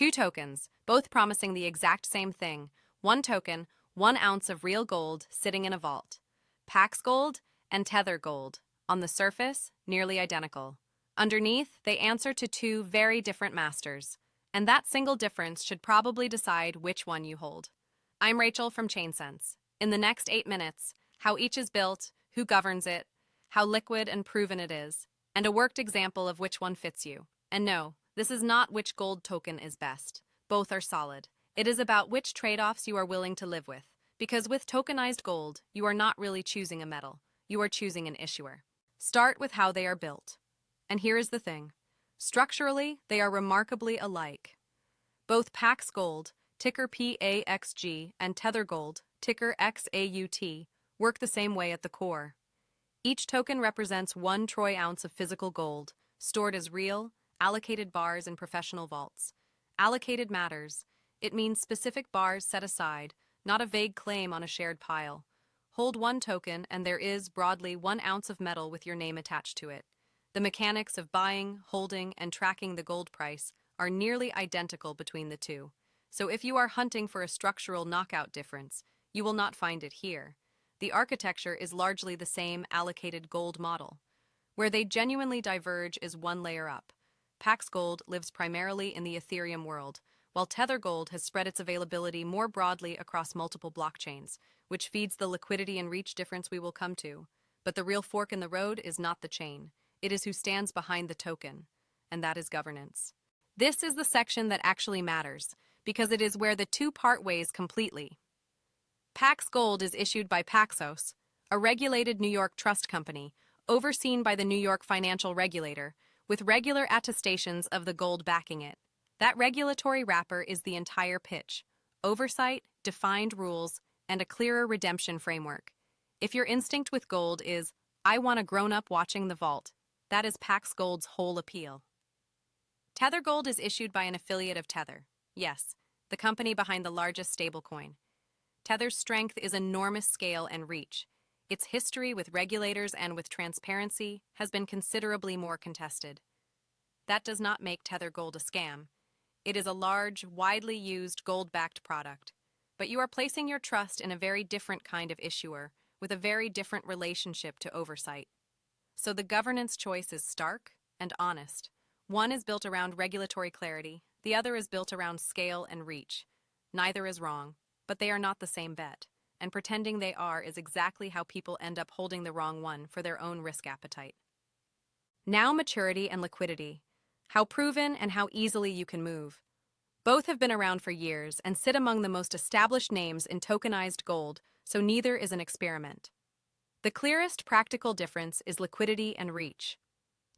Two tokens, both promising the exact same thing. One token, 1 ounce of real gold sitting in a vault. PAX Gold and Tether Gold. On the surface, nearly identical. Underneath, they answer to two very different masters. And that single difference should probably decide which one you hold. I'm Rachel from ChainSense. In the next 8 minutes, how each is built, who governs it, how liquid and proven it is, and a worked example of which one fits you. And no, this is not which gold token is best. Both are solid. It is about which trade-offs you are willing to live with. Because with tokenized gold, you are not really choosing a metal. You are choosing an issuer. Start with how they are built. And here is the thing. Structurally, they are remarkably alike. Both PAX Gold, ticker PAXG, and Tether Gold, ticker XAUT, work the same way at the core. Each token represents 1 troy ounce of physical gold, stored as real, allocated bars in professional vaults. Allocated matters. It means specific bars set aside, not a vague claim on a shared pile. Hold 1 token and there is, broadly, 1 ounce of metal with your name attached to it. The mechanics of buying, holding, and tracking the gold price are nearly identical between the two. So if you are hunting for a structural knockout difference, you will not find it here. The architecture is largely the same allocated gold model. Where they genuinely diverge is 1 layer up. PAX Gold lives primarily in the Ethereum world, while Tether Gold has spread its availability more broadly across multiple blockchains, which feeds the liquidity and reach difference we will come to. But the real fork in the road is not the chain. It is who stands behind the token, and that is governance. This is the section that actually matters, because it is where the two part ways completely. PAX Gold is issued by Paxos, a regulated New York trust company, overseen by the New York financial regulator, with regular attestations of the gold backing it. That regulatory wrapper is the entire pitch: oversight, defined rules, and a clearer redemption framework. If your instinct with gold is, I want a grown-up watching the vault, that is PAX Gold's whole appeal. Tether Gold is issued by an affiliate of Tether. Yes, the company behind the largest stablecoin. Tether's strength is enormous scale and reach. Its history with regulators and with transparency has been considerably more contested. That does not make Tether Gold a scam. It is a large, widely used gold-backed product. But you are placing your trust in a very different kind of issuer, with a very different relationship to oversight. So the governance choice is stark and honest. One is built around regulatory clarity, the other is built around scale and reach. Neither is wrong, but they are not the same bet, and pretending they are is exactly how people end up holding the wrong one for their own risk appetite. Now maturity and liquidity. How proven and how easily you can move. Both have been around for years and sit among the most established names in tokenized gold, so neither is an experiment. The clearest practical difference is liquidity and reach.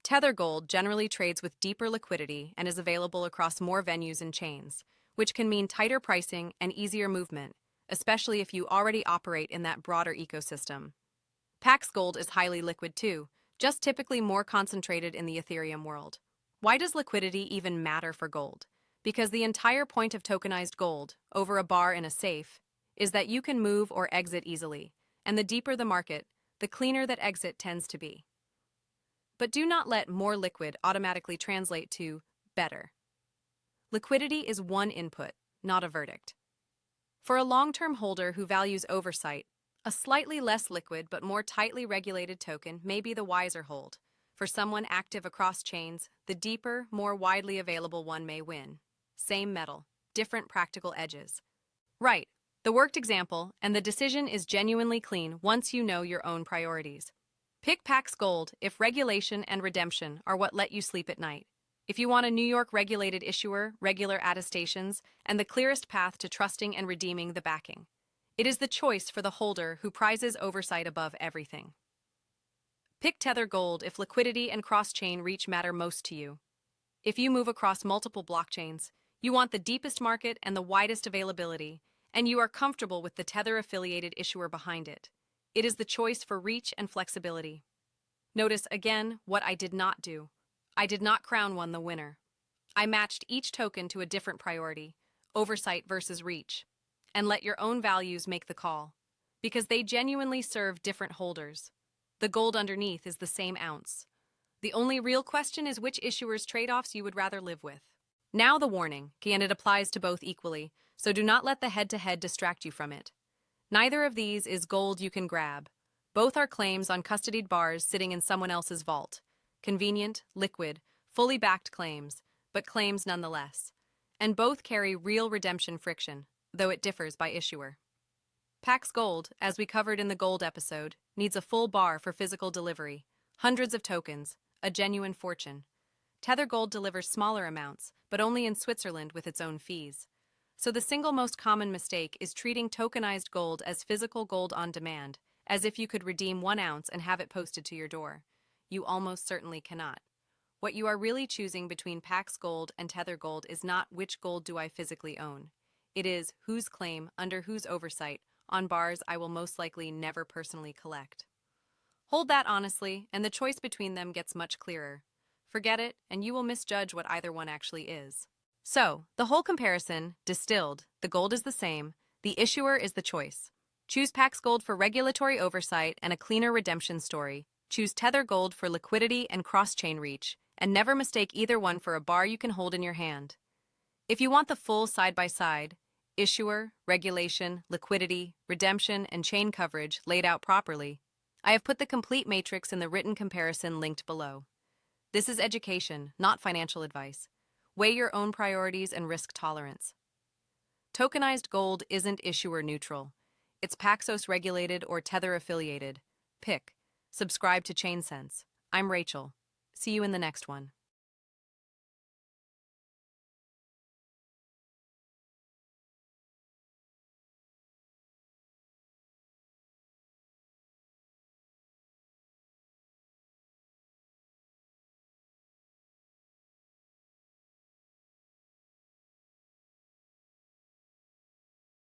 Tether Gold generally trades with deeper liquidity and is available across more venues and chains, which can mean tighter pricing and easier movement, especially if you already operate in that broader ecosystem. PAX Gold is highly liquid too, just typically more concentrated in the Ethereum world. Why does liquidity even matter for gold? Because the entire point of tokenized gold, over a bar in a safe, is that you can move or exit easily, and the deeper the market, the cleaner that exit tends to be. But do not let more liquid automatically translate to better. Liquidity is one input, not a verdict. For a long-term holder who values oversight, a slightly less liquid but more tightly regulated token may be the wiser hold. For someone active across chains, the deeper, more widely available one may win. Same metal, different practical edges. Right, the worked example, and the decision is genuinely clean once you know your own priorities. Pick PAX Gold if regulation and redemption are what let you sleep at night. If you want a New York regulated issuer, regular attestations, and the clearest path to trusting and redeeming the backing. It is the choice for the holder who prizes oversight above everything. Pick Tether Gold if liquidity and cross-chain reach matter most to you. If you move across multiple blockchains, you want the deepest market and the widest availability, and you are comfortable with the Tether-affiliated issuer behind it. It is the choice for reach and flexibility. Notice again what I did not do. I did not crown one the winner. I matched each token to a different priority, oversight versus reach, and let your own values make the call, because they genuinely serve different holders. The gold underneath is the same ounce. The only real question is which issuer's trade-offs you would rather live with. Now the warning, and it applies to both equally, so do not let the head-to-head distract you from it. Neither of these is gold you can grab. Both are claims on custodied bars sitting in someone else's vault. Convenient, liquid, fully backed claims, but claims nonetheless. And both carry real redemption friction, though it differs by issuer. PAX Gold, as we covered in the gold episode, needs a full bar for physical delivery, hundreds of tokens, a genuine fortune. Tether Gold delivers smaller amounts, but only in Switzerland with its own fees. So the single most common mistake is treating tokenized gold as physical gold on demand, as if you could redeem 1 ounce and have it posted to your door. You almost certainly cannot. What you are really choosing between PAX Gold and Tether Gold is not which gold do I physically own. It is whose claim, under whose oversight, on bars I will most likely never personally collect. Hold that honestly, and the choice between them gets much clearer. Forget it, and you will misjudge what either one actually is. So, the whole comparison, distilled, the gold is the same, the issuer is the choice. Choose PAX Gold for regulatory oversight and a cleaner redemption story. Choose Tether Gold for liquidity and cross-chain reach, and never mistake either one for a bar you can hold in your hand. If you want the full side-by-side, issuer, regulation, liquidity, redemption, and chain coverage laid out properly, I have put the complete matrix in the written comparison linked below. This is education, not financial advice. Weigh your own priorities and risk tolerance. Tokenized gold isn't issuer neutral. It's Paxos regulated or Tether affiliated. Pick. Subscribe to ChainSense. I'm Rachel. See you in the next one.